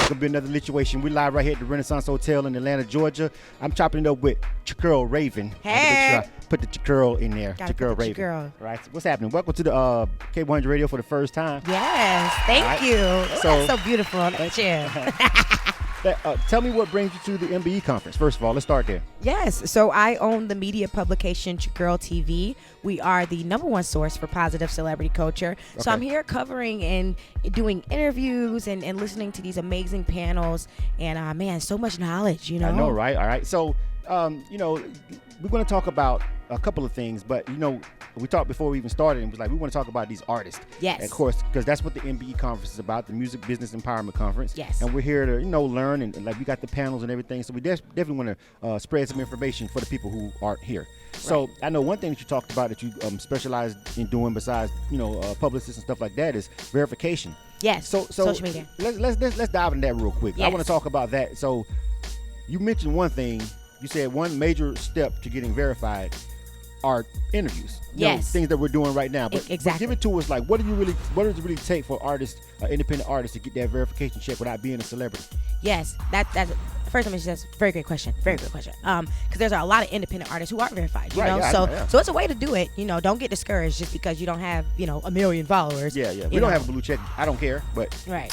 gonna be another situation. We live right here at the Renaissance Hotel in Atlanta, Georgia. I'm chopping it up with Jagurl Ravin. Hey. Put the Jagurl in there. Jagurl Ravin. Jagurl. Right. What's happening? Welcome to the K-100 Radio for the first time. Yes. Thank you. So, that's so beautiful. Thank you. Tell me what brings you to the MBE Conference. First of all, let's start there. Yes. So I own the media publication Jagurl TV. We are the #1 source for positive celebrity culture. Okay. So I'm here covering and doing interviews and listening to these amazing panels. And man, so much knowledge, you know. I know, right? All right. So, we're going to talk about a couple of things, but we talked before we even started, and it was like we want to talk about these artists. Yes. Of course, because that's what the MBE Conference is about, the Music Business Empowerment Conference. Yes. And we're here to learn, and like we got the panels and everything. So we definitely want to spread some information for the people who aren't here. So right. I know one thing that you talked about that you specialize in doing besides publicists and stuff like that is verification. Yes. So social media. Let's dive into that real quick. Yes. I want to talk about that. So you mentioned one thing. You said one major step to getting verified are interviews. Yes. Things that we're doing right now. But exactly. Give it to us. Like, what does it really take for artists, independent artists, to get that verification check without being a celebrity? Yes, that's first of all, that's a very great question. Very good question. Because there's a lot of independent artists who aren't verified. You know, yeah. So it's a way to do it. Don't get discouraged just because you don't have 1 million followers. Yeah. We don't have a blue check. I don't care, but right.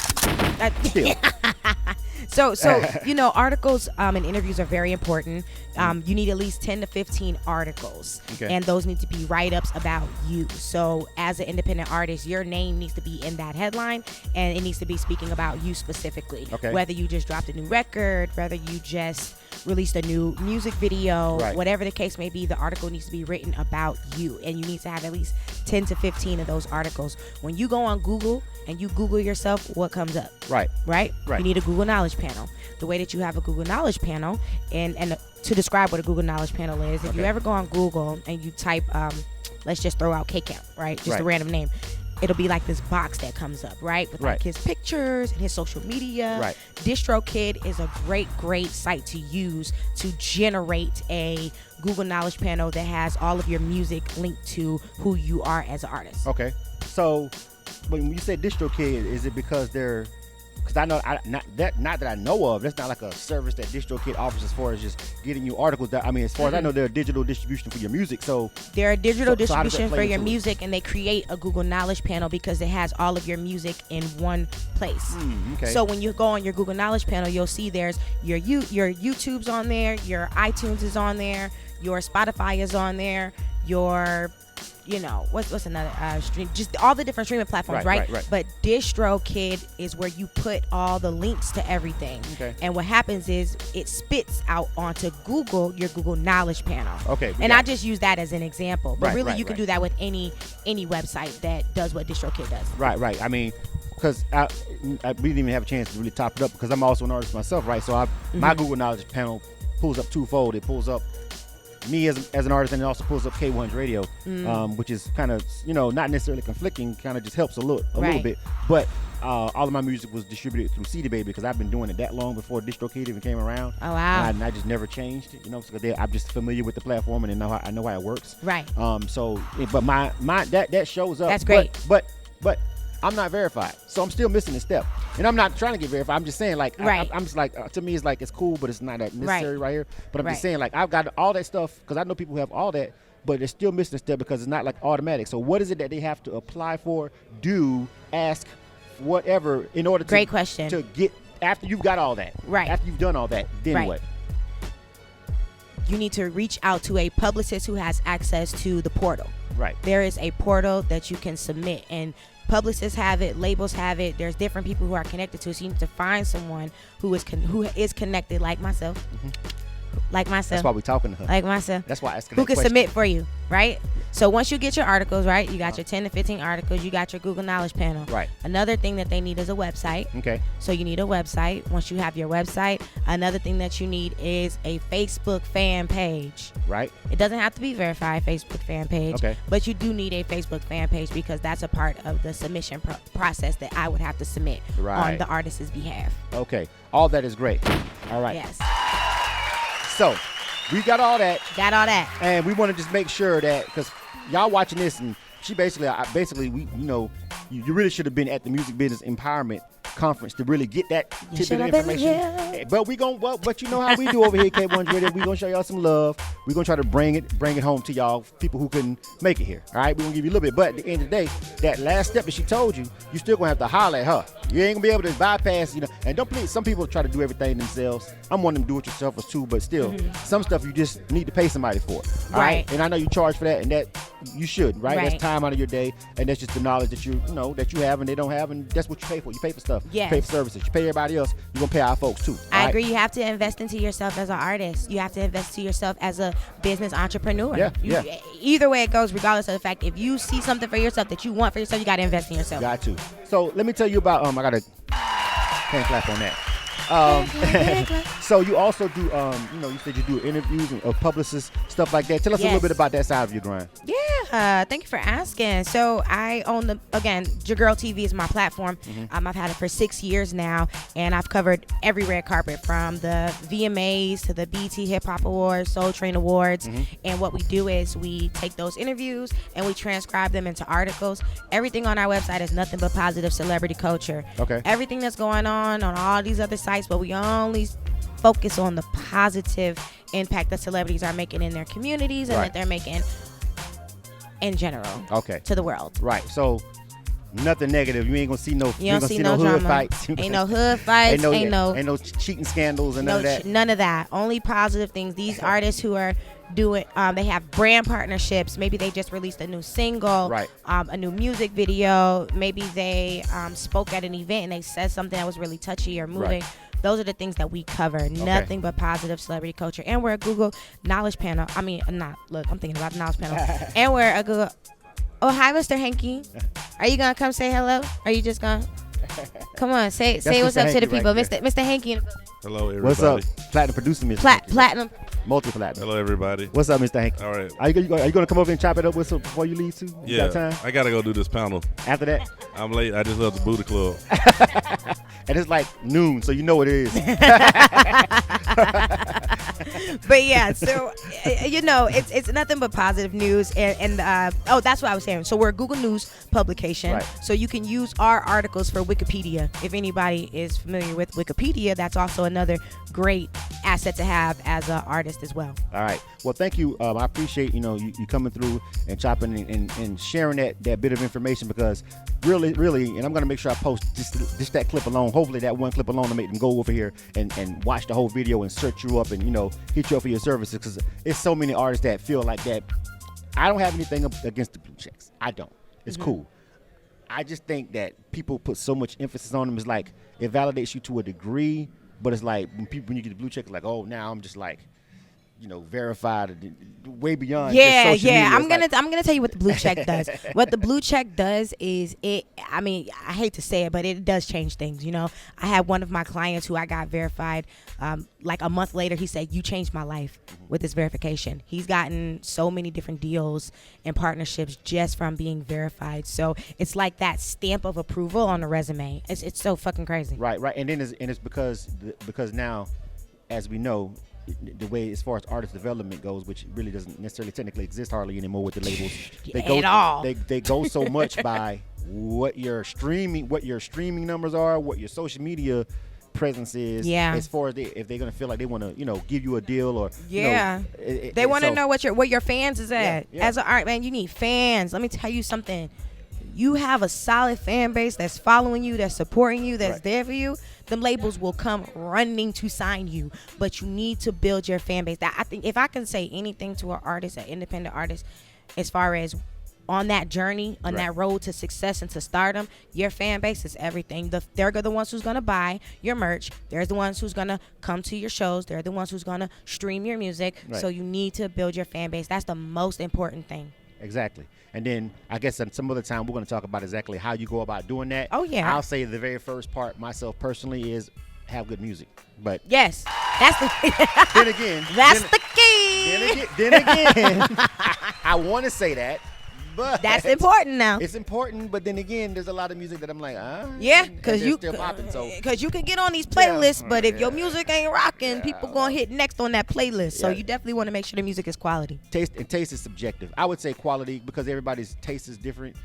Still. So articles and interviews are very important. You need at least 10 to 15 articles, and those need to be write-ups about you. So as an independent artist, your name needs to be in that headline, and it needs to be speaking about you specifically. Okay. Whether you just dropped a new record, whether you just released a new music video, whatever the case may be, the article needs to be written about you, and you need to have at least 10 to 15 of those articles. When you go on Google and you Google yourself, what comes up? Right. You need a Google Knowledge Panel. The way that you have a Google Knowledge Panel, and to describe what a Google Knowledge Panel is, if you ever go on Google and you type, let's just throw out K-Camp, right? Just a random name. It'll be like this box that comes up, right? With like his pictures and his social media. Right. DistroKid is a great site to use to generate a Google Knowledge Panel that has all of your music linked to who you are as an artist. Okay. So when you say DistroKid, is it because they're... Because I know, not that I know of, that's not like a service that DistroKid offers as far as just getting you articles. As far as I know, they're a digital distribution for your music. So they're a digital distribution for your music, and they create a Google Knowledge Panel because it has all of your music in one place. Okay. So when you go on your Google Knowledge Panel, you'll see there's your YouTube's on there, your iTunes is on there, your Spotify is on there, your what's another stream? Just all the different streaming platforms, right? But DistroKid is where you put all the links to everything. Okay. And what happens is it spits out onto Google your Google Knowledge Panel. Okay. And I just use that as an example, but really you can do that with any website that does what DistroKid does. Right. I mean, because we didn't even have a chance to really top it up because I'm also an artist myself, right? So my Google Knowledge Panel pulls up twofold. It pulls up me as an artist, and it also pulls up K-100 Radio, which is kind of not necessarily conflicting, kind of just helps a little bit. But all of my music was distributed through CD Baby because I've been doing it that long before DistroKid even came around. Oh wow! And I just never changed, because I'm just familiar with the platform and I know how it works. Right. So, but my that shows up. That's great. But I'm not verified, so I'm still missing a step. And I'm not trying to get verified. I'm just saying, like, I'm just like, to me, it's like it's cool, but it's not that necessary right here. But I'm just saying, like, I've got all that stuff because I know people who have all that, but they're still missing a step because it's not like automatic. So what is it that they have to apply for, do, ask, whatever, in order to Great question. To get after you've got all that, right? After you've done all that, then what? You need to reach out to a publicist who has access to the portal. Right. There is a portal that you can submit, and publicists have it, labels have it. There's different people who are connected to it. So you need to find someone who is connected, like myself. Like myself. That's why we're talking to her. Like myself. That's why I asked her who that can submit for you, right? So once you get your articles, right, you got your 10 to 15 articles, you got your Google Knowledge Panel. Right. Another thing that they need is a website. Okay. So you need a website. Once you have your website, another thing that you need is a Facebook fan page. Right. It doesn't have to be verified Facebook fan page. Okay. But you do need a Facebook fan page because that's a part of the submission process that I would have to submit on the artist's behalf. Okay. All that is great. All right. Yes. So we got all that. Got all that. And we want to just make sure that, because y'all watching this, and she basically, you really should have been at the Music Business Empowerment conference to really get that tidbit of information. But but you know how we do over here at K-100 Radio. We're gonna show y'all some love. We're gonna try to bring it home to y'all, people who couldn't make it here. All right, we're gonna give you a little bit. But at the end of the day, that last step that she told you, you still gonna have to holler at her. You ain't gonna be able to bypass, and don't please. Some people try to do everything themselves. I'm one of them do-it-yourselfers too, but still, some stuff you just need to pay somebody for. All right, and I know you charge for that, and that you should, right? That's time out of your day, and that's just the knowledge that you have and they don't have, and that's what you pay for. You pay for stuff. Yes. You pay for services. You pay everybody else. You're gonna pay our folks too. I agree. You have to invest into yourself as an artist. You have to invest into yourself as a business entrepreneur. Either way it goes, regardless of the fact, if you see something for yourself that you want for yourself, you got to invest in yourself. Got to. So let me tell you about. I gotta can't clap on that. So you also do, you said you do interviews and publicists, stuff like that. Tell us a little bit about that side of your grind. Yeah, thank you for asking. So I own Jagurl TV is my platform. I've had it for 6 years now, and I've covered every red carpet from the VMAs to the BET Hip Hop Awards, Soul Train Awards. And what we do is we take those interviews and we transcribe them into articles. Everything on our website is nothing but positive celebrity culture. Okay. Everything that's going on all these other sites, but we only focus on the positive impact that celebrities are making in their communities and that they're making in general to the world. Right. So nothing negative. You ain't gonna see no hood fights. Ain't no hood fights. ain't no cheating scandals and none of that. None of that. Only positive things. These artists who are doing, they have brand partnerships. Maybe they just released a new single, a new music video. Maybe they spoke at an event and they said something that was really touchy or moving. Those are the things that we cover. Nothing but positive celebrity culture. And we're a Google Knowledge Panel. I'm thinking about the Knowledge Panel. And we're a Google. Oh, hi, Mr. Hanky. Are you going to come say hello? Are you just going to? Come on, say what's up to the people. Mr. Hanky. Hello, everybody. What's up? Platinum producer, Mr. Platinum. Multi-platinum. Hello, everybody. What's up, Mr. Hanky? All right. Are you going to come over and chop it up with us before you leave, too? You got time? I got to go do this panel. After that? I'm late. I just left the Booty Club. And it's like noon, so you know what it is. But yeah, so it's nothing but positive news, and that's what I was saying. So we're a Google News publication, so you can use our articles for Wikipedia. If anybody is familiar with Wikipedia, that's also another great asset to have as an artist as well. All right. Well, thank you. I appreciate you coming through and chopping and sharing that bit of information, because really, and I'm going to make sure I post just that clip alone. Hopefully that one clip alone to make them go over here and watch the whole video and search you up and hit you up for your services, because it's so many artists that feel like that. I don't have anything against the blue checks. I don't. It's cool. I just think that people put so much emphasis on them. It's like it validates you to a degree, but it's like when you get the blue check, it's like, oh, now I'm just like, verified way beyond. Yeah. Media. I'm gonna tell you what the blue check does. What the blue check does is I hate to say it, but it does change things. I had one of my clients who I got verified. Like a month later, he said, "You changed my life with this verification." He's gotten so many different deals and partnerships just from being verified. So it's like that stamp of approval on a resume. It's so fucking crazy. Right. And then it's because now, as we know, the way as far as artist development goes, which really doesn't necessarily technically exist hardly anymore with the labels, they go so much by what your streaming numbers are, what your social media presence is, as far as if they're gonna feel like they want to give you a deal or they want to know what your fans is at. As an art man, you need fans. Let me tell you something. You have a solid fan base that's following you, that's supporting you, that's there for you. Them labels will come running to sign you, but you need to build your fan base. That I think, if I can say anything to an artist, an independent artist, as far as on that journey, on that road to success and to stardom, your fan base is everything. They're the ones who's gonna buy your merch. They're the ones who's gonna come to your shows. They're the ones who's gonna stream your music. So you need to build your fan base. That's the most important thing. Exactly. And then I guess some other time we're going to talk about exactly how you go about doing that. Oh, yeah. I'll say the very first part myself personally is have good music. But yes, that's the then again, that's the key. Then again, I want to say that. But that's important now. It's important, but then again, there's a lot of music that I'm like, because you still popping, because you can get on these playlists, but if your music ain't rocking, people gonna hit next on that playlist. So you definitely want to make sure the music is quality. Taste is subjective. I would say quality because everybody's taste is different.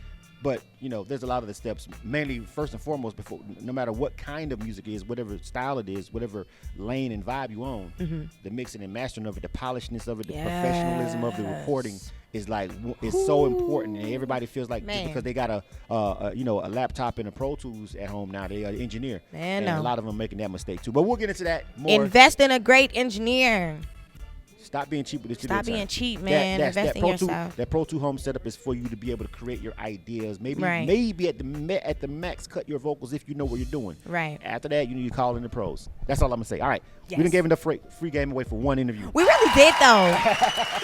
But there's a lot of the steps. Mainly, first and foremost, before no matter what kind of music it is, whatever style it is, whatever lane and vibe you own, the mixing and mastering of it, the polishness of it, the professionalism of the recording is so important. And everybody feels like just because they got a laptop and a Pro Tools at home now, they are an engineer. And a lot of them making that mistake too. But we'll get into that more. Invest in a great engineer. Stop being cheap with this. Stop being cheap, man. Invest in yourself. That Pro 2 home setup is for you to be able to create your ideas. Maybe at the max, cut your vocals if you know what you're doing. Right. After that, you need to call in the pros. That's all I'm gonna say. All right. Yes. We done gave enough free game away for one interview. We really did though.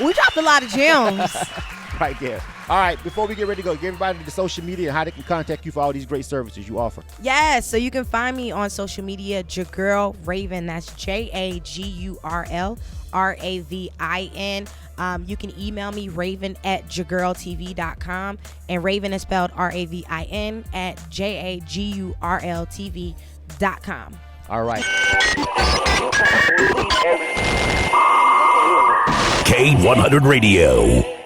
We dropped a lot of gems. Right there. All right, before we get ready to go, give everybody the social media and how they can contact you for all these great services you offer. Yes, so you can find me on social media, Jagurl Ravin. That's Jagurl Ravin. You can email me, raven@jagurltv.com, and Raven is spelled Ravin @jagurltv.com. All right. K-100 Radio.